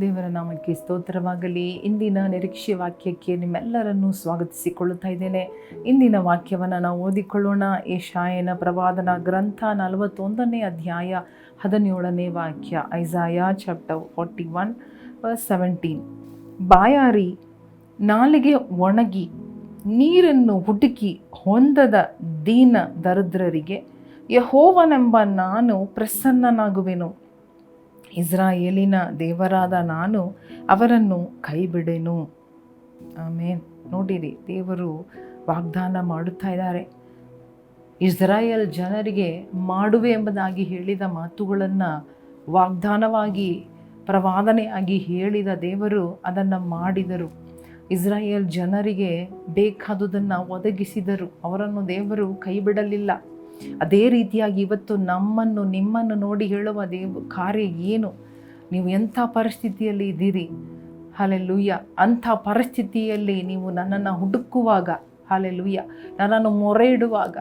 ದೇವರ ನಾಮಕ್ಕೆ ಸ್ತೋತ್ರವಾಗಲಿ. ಇಂದಿನ ನಿರೀಕ್ಷೆ ವಾಕ್ಯಕ್ಕೆ ನಿಮ್ಮೆಲ್ಲರನ್ನೂ ಸ್ವಾಗತಿಸಿಕೊಳ್ಳುತ್ತಾ ಇದ್ದೇನೆ. ಇಂದಿನ ವಾಕ್ಯವನ್ನು ನಾವು ಓದಿಕೊಳ್ಳೋಣ. ಯೆಶಾಯನ ಪ್ರವಾದನ ಗ್ರಂಥ 41ನೇ ಅಧ್ಯಾಯ 17ನೇ ವಾಕ್ಯ. ಐಸಾಯ ಚಾಪ್ಟರ್ 41 verse 17. ಬಾಯಾರಿ ನಾಲಿಗೆ ಒಣಗಿ ನೀರನ್ನು ಹುಡುಕಿ ಹೊಂದದ ದೀನ ದರಿದ್ರರಿಗೆ ಯೆಹೋವನೆಂಬ ನಾನು ಪ್ರಸನ್ನನಾಗುವೆನು. ಇಸ್ರಾಯೇಲಿನ ದೇವರಾದ ನಾನು ಅವರನ್ನು ಕೈಬಿಡೆನು. ಆಮೇನ್. ನೋಡಿರಿ, ದೇವರು ವಾಗ್ದಾನ ಮಾಡುತ್ತಾ ಇದ್ದಾರೆ. ಇಸ್ರಾಯೇಲ್ ಜನರಿಗೆ ಮಾಡುವೆ ಎಂಬುದಾಗಿ ಹೇಳಿದ ಮಾತುಗಳನ್ನು ವಾಗ್ದಾನವಾಗಿ ಪ್ರವಾದನೆಯಾಗಿ ಹೇಳಿದ ದೇವರು ಅದನ್ನು ಮಾಡಿದರು. ಇಸ್ರಾಯೇಲ್ ಜನರಿಗೆ ಬೇಕಾದುದನ್ನು ಒದಗಿಸಿದರು. ಅವರನ್ನು ದೇವರು ಕೈಬಿಡಲಿಲ್ಲ. ಅದೇ ರೀತಿಯಾಗಿ ಇವತ್ತು ನಮ್ಮನ್ನು ನಿಮ್ಮನ್ನು ನೋಡಿ ಹೇಳುವ ಕಾರ್ಯ ಏನು? ನೀವು ಎಂಥ ಪರಿಸ್ಥಿತಿಯಲ್ಲಿ ಇದ್ದೀರಿ? ಹಲ್ಲೆಲೂಯಾ. ಅಂಥ ಪರಿಸ್ಥಿತಿಯಲ್ಲಿ ನೀವು ನನ್ನನ್ನು ಹುಡುಕುವಾಗ, ಹಲ್ಲೆಲೂಯಾ, ನನ್ನನ್ನು ಮೊರೆ ಇಡುವಾಗ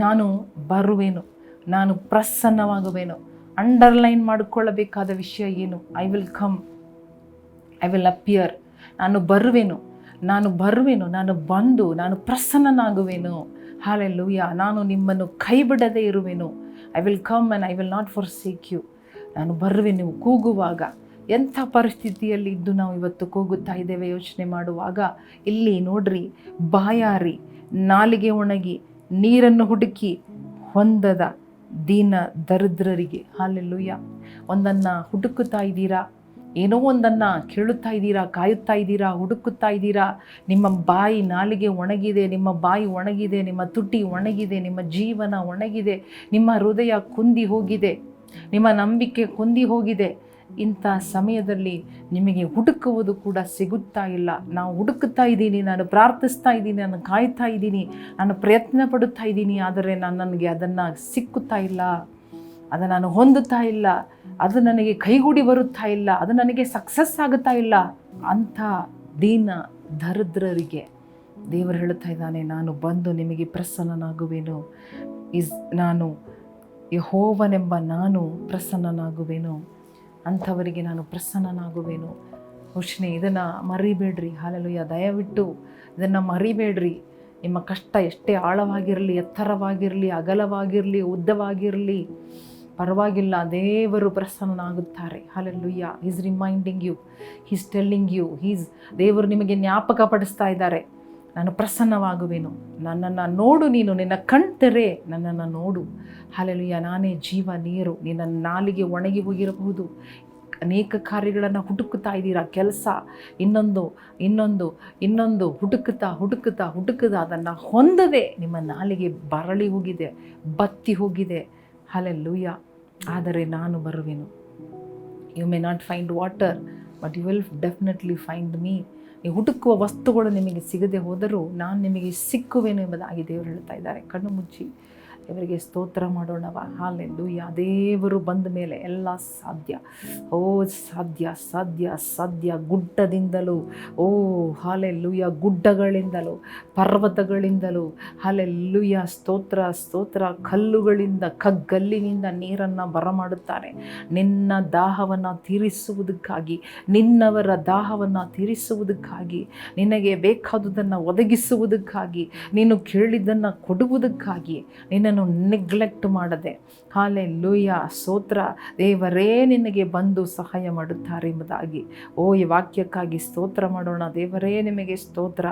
ನಾನು ಬರುವೆನು, ನಾನು ಪ್ರಸನ್ನವಾಗುವೆನು. ಅಂಡರ್ಲೈನ್ ಮಾಡಿಕೊಳ್ಳಬೇಕಾದ ವಿಷಯ ಏನು? I will come, I will appear. ನಾನು ಬರುವೆನು, ನಾನು ಬಂದು ನಾನು ಪ್ರಸನ್ನನಾಗುವೆನು. ಹಲ್ಲೆಲೂಯಾ. ನಾನು ನಿಮ್ಮನ್ನು ಕೈ ಬಿಡದೇ ಇರುವೆನು. I will come and I will not forsake you. ನಾನು ಬರುವೆನು ಕೂಗುವಾಗ. ಎಂಥ ಪರಿಸ್ಥಿತಿಯಲ್ಲಿ ಇದ್ದು ನಾವು ಇವತ್ತು ಕೂಗುತ್ತಾ ಇದ್ದೇವೆ ಯೋಚನೆ ಮಾಡುವಾಗ. ಇಲ್ಲಿ ನೋಡ್ರಿ, ಬಾಯಾರಿ ನಾಲಿಗೆ ಒಣಗಿ ನೀರನ್ನು ಹುಡುಕಿ ಹೊಂದದ ದೀನ ದರಿದ್ರರಿಗೆ. ಹಲ್ಲೆಲೂಯಾ. ಒಂದನ್ನು ಹುಡುಕುತ್ತಾ ಇದ್ದೀರಾ, ಏನೋ ಒಂದನ್ನು ಕೇಳುತ್ತಾ ಇದ್ದೀರಾ, ಕಾಯುತ್ತಾ ಇದ್ದೀರಾ, ಹುಡುಕುತ್ತಾ ಇದ್ದೀರಾ. ನಿಮ್ಮ ಬಾಯಿ ನಾಲಿಗೆ ಒಣಗಿದೆ, ನಿಮ್ಮ ಬಾಯಿ ಒಣಗಿದೆ, ನಿಮ್ಮ ತುಟಿ ಒಣಗಿದೆ, ನಿಮ್ಮ ಜೀವನ ಒಣಗಿದೆ, ನಿಮ್ಮ ಹೃದಯ ಕುಂದಿ ಹೋಗಿದೆ, ನಿಮ್ಮ ನಂಬಿಕೆ ಕುಂದಿ ಹೋಗಿದೆ. ಇಂಥ ಸಮಯದಲ್ಲಿ ನಿಮಗೆ ಹುಡುಕುವುದು ಕೂಡ ಸಿಗುತ್ತಾ ಇಲ್ಲ. ನಾವು ಹುಡುಕುತ್ತಾ ಇದ್ದೀನಿ, ನಾನು ಪ್ರಾರ್ಥಿಸ್ತಾ ಇದ್ದೀನಿ, ನಾನು ಕಾಯ್ತಾ ಇದ್ದೀನಿ, ನಾನು ಪ್ರಯತ್ನ ಪಡುತ್ತಾ ಇದ್ದೀನಿ, ಆದರೆ ನನಗೆ ಅದನ್ನು ಸಿಕ್ಕುತ್ತಾ ಇಲ್ಲ, ಅದು ನಾನು ಹೊಂದುತ್ತಾ ಇಲ್ಲ, ಅದು ನನಗೆ ಕೈಗೂಡಿ ಬರುತ್ತಾ ಇಲ್ಲ, ಅದು ನನಗೆ ಸಕ್ಸಸ್ ಆಗುತ್ತಾ ಇಲ್ಲ. ಅಂಥ ದೀನ ದರಿದ್ರರಿಗೆ ದೇವರು ಹೇಳುತ್ತಾ ಇದ್ದಾನೆ, ನಾನು ಬಂದು ನಿಮಗೆ ಪ್ರಸನ್ನನಾಗುವೆನು. ನಾನು ಯೆಹೋವನೆಂಬ ನಾನು ಪ್ರಸನ್ನನಾಗುವೆನು. ಅಂಥವರಿಗೆ ನಾನು ಪ್ರಸನ್ನನಾಗುವೆನು. ಘೋಷಣೆ, ಇದನ್ನು ಮರಿಬೇಡ್ರಿ. ಹಲ್ಲೆಲೂಯಾ. ದಯವಿಟ್ಟು ಇದನ್ನು ಮರಿಬೇಡ್ರಿ. ನಿಮ್ಮ ಕಷ್ಟ ಎಷ್ಟೇ ಆಳವಾಗಿರಲಿ, ಎತ್ತರವಾಗಿರಲಿ, ಅಗಲವಾಗಿರಲಿ, ಉದ್ದವಾಗಿರಲಿ, ಪರವಾಗಿಲ್ಲ, ದೇವರು ಪ್ರಸನ್ನನಾಗುತ್ತಾರೆ. Hallelujah. Is reminding you, is telling you, ದೇವರು ನಿಮಗೆ ಜ್ಞಾಪಕ ಪಡಿಸ್ತಾ ಇದ್ದಾರೆ, ನಾನು ಪ್ರಸನ್ನವಾಗುವೆನು. ನನ್ನನ್ನು ನೋಡು, ನೀನು ನಿನ್ನ ಕಣ್ತೆರೆ ನನ್ನನ್ನು ನೋಡು. ಹಲ್ಲೆಲೂಯಾ. ನಾನೇ ಜೀವ ನೀರು. ನಿನ್ನ ನಾಲಿಗೆ ಒಣಗಿ ಹೋಗಿರಬಹುದು. ಅನೇಕ ಕಾರ್ಯಗಳನ್ನು ಹುಡುಕುತ್ತಾ ಇದ್ದೀರಾ, ಕೆಲಸ, ಇನ್ನೊಂದು ಹುಡುಕುತ್ತಾ ಅದನ್ನು ಹೊಂದದೆ ನಿಮ್ಮ ನಾಲಿಗೆ ಬರಳಿ ಹೋಗಿದೆ, ಬತ್ತಿ ಹೋಗಿದೆ. ಹಲ್ಲೆಲೂಯಾ. ಆದರೆ ನಾನು ಬರುವೆನು. You may not find water, but you will definitely find me. ನೀವು ಹುಡುಕುವ ವಸ್ತುಗಳು ನಿಮಗೆ ಸಿಗದೆ ಹೋದರೂ ನಾನು ನಿಮಗೆ ಸಿಕ್ಕುವೆನು ಎಂಬುದಾಗಿ ದೇವರು ಹೇಳ್ತಾ ಇದ್ದಾರೆ. ಕಣ್ಣು ಮುಚ್ಚಿ ದೇವರಿಗೆ ಸ್ತೋತ್ರ ಮಾಡೋಣವ. ಹಲ್ಲೆಲೂಯಾ. ದೇವರು ಬಂದ ಮೇಲೆ ಎಲ್ಲ ಸಾಧ್ಯ. ಓ ಸಾಧ್ಯ. ಗುಡ್ಡದಿಂದಲೂ, ಓ ಹಲ್ಲೆಲೂಯಾ, ಗುಡ್ಡಗಳಿಂದಲೂ, ಪರ್ವತಗಳಿಂದಲೂ, ಹಲ್ಲೆಲೂಯಾ, ಸ್ತೋತ್ರ. ಕಲ್ಲುಗಳಿಂದ, ಕಗ್ಗಲ್ಲಿನಿಂದ ನೀರನ್ನು ಬರಮಾಡುತ್ತಾನೆ. ನಿನ್ನ ದಾಹವನ್ನು ತೀರಿಸುವುದಕ್ಕಾಗಿ, ನಿನ್ನವರ ದಾಹವನ್ನು ತೀರಿಸುವುದಕ್ಕಾಗಿ, ನಿನಗೆ ಬೇಕಾದುದನ್ನು ಒದಗಿಸುವುದಕ್ಕಾಗಿ, ನೀನು ಕೇಳಿದ್ದನ್ನು ಕೊಡುವುದಕ್ಕಾಗಿ, ನಿನ್ನನ್ನು ನೆಗ್ಲೆಕ್ಟ್ ಮಾಡದೆ, ಹಲ್ಲೆಲೂಯಾ, ಸ್ತೋತ್ರ, ದೇವರೇ ನಿನಗೆ ಬಂದು ಸಹಾಯ ಮಾಡುತ್ತಾರೆ ಎಂಬುದಾಗಿ. ಓ, ಈ ವಾಕ್ಯಕ್ಕಾಗಿ ಸ್ತೋತ್ರ ಮಾಡೋಣ. ದೇವರೇ ನಿಮಗೆ ಸ್ತೋತ್ರ.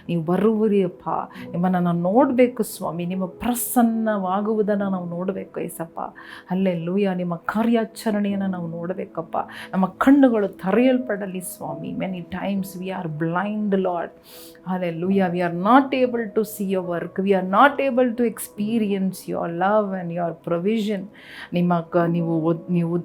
ನೀವು ಬರುವಿರಿಯಪ್ಪ, ನಿಮ್ಮನ್ನು ನಾವು ನೋಡಬೇಕು ಸ್ವಾಮಿ, ನಿಮ್ಮ ಪ್ರಸನ್ನವಾಗುವುದನ್ನು ನಾವು ನೋಡಬೇಕು ಏಸಪ್ಪ. ಹಲ್ಲೆಲೂಯಾ. ನಿಮ್ಮ ಕಾರ್ಯಾಚರಣೆಯನ್ನು ನಾವು ನೋಡಬೇಕಪ್ಪ. ನಮ್ಮ ಕಣ್ಣುಗಳು ತೆರೆಯಲ್ಪಡಲಿ ಸ್ವಾಮಿ. Many times we are blind Lord. Hallelujah. We are not able to see your work. We are not able to experience your love and your provision.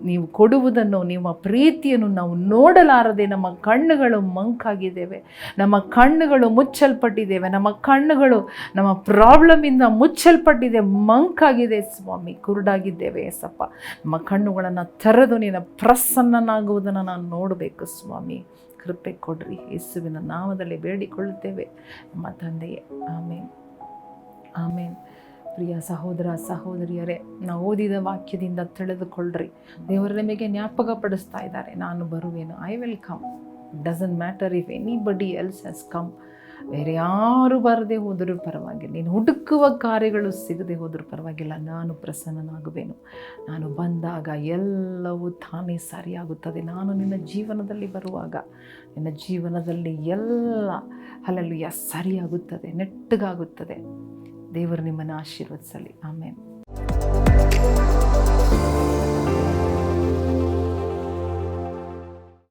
ನೀವು ಕೊಡುವುದನ್ನು, ನಿಮ್ಮ ಪ್ರೀತಿಯನ್ನು ನಾವು ನೋಡಲಾರದೆ ನಮ್ಮ ಕಣ್ಣುಗಳು ಮಂಕಾಗಿದ್ದೇವೆ, ನಮ್ಮ ಕಣ್ಣುಗಳು ಮುಚ್ಚಲ್ಪಟ್ಟಿದ್ದೇವೆ, ನಮ್ಮ ಕಣ್ಣುಗಳು ನಮ್ಮ ಪ್ರಾಬ್ಲಮಿಂದ ಮುಚ್ಚಲ್ಪಟ್ಟಿದೆ, ಮಂಕಾಗಿದೆ ಸ್ವಾಮಿ, ಕುರುಡಾಗಿದ್ದೇವೆ ಏಸಪ್ಪ. ನಮ್ಮ ಕಣ್ಣುಗಳನ್ನು ತೆರೆದು ನಿನ್ನ ಪ್ರಸನ್ನನಾಗುವುದನ್ನು ನಾನು ನೋಡಬೇಕು ಸ್ವಾಮಿ. ಕೃಪೆ ಕೊಡ್ರಿ, ಯೇಸುವಿನ ನಾಮದಲ್ಲಿ ಬೇಡಿಕೊಳ್ಳುತ್ತೇವೆ ನಮ್ಮ ತಂದೆಯೇ. ಆಮೇನ್. ಪ್ರಿಯ ಸಹೋದರ ಸಹೋದರಿಯರೇ, ನಾವು ಓದಿದ ವಾಕ್ಯದಿಂದ ತಿಳಿದುಕೊಳ್ಳ್ರಿ, ದೇವರು ನಿಮಗೆ ಜ್ಞಾಪಕ ಪಡಿಸ್ತಾ ಇದ್ದಾರೆ, ನಾನು ಬರುವೆನು, I will come. Doesn't matter if anybody else has come. ಬೇರೆ ಯಾರು ಬರದೆ ಹೋದರೂ ಪರವಾಗಿಲ್ಲ, ನೀನು ಹುಡುಕುವ ಕಾರ್ಯಗಳು ಸಿಗದೆ ಹೋದರೂ ಪರವಾಗಿಲ್ಲ, ನಾನು ಪ್ರಸನ್ನನಾಗುವೆನು. ನಾನು ಬಂದಾಗ ಎಲ್ಲವೂ ತಾನೇ ಸರಿಯಾಗುತ್ತದೆ. ನಾನು ನಿನ್ನ ಜೀವನದಲ್ಲಿ ಬರುವಾಗ ನಿನ್ನ ಜೀವನದಲ್ಲಿ ಎಲ್ಲ ಹಲಲುಯ್ಯ ಸರಿಯಾಗುತ್ತದೆ, ನೆಟ್ಟಗಾಗುತ್ತದೆ. ದೇವರು ನಿಮ್ಮನ್ನು ಆಶೀರ್ವದಿಸಲಿ. ಆಮೇನ್.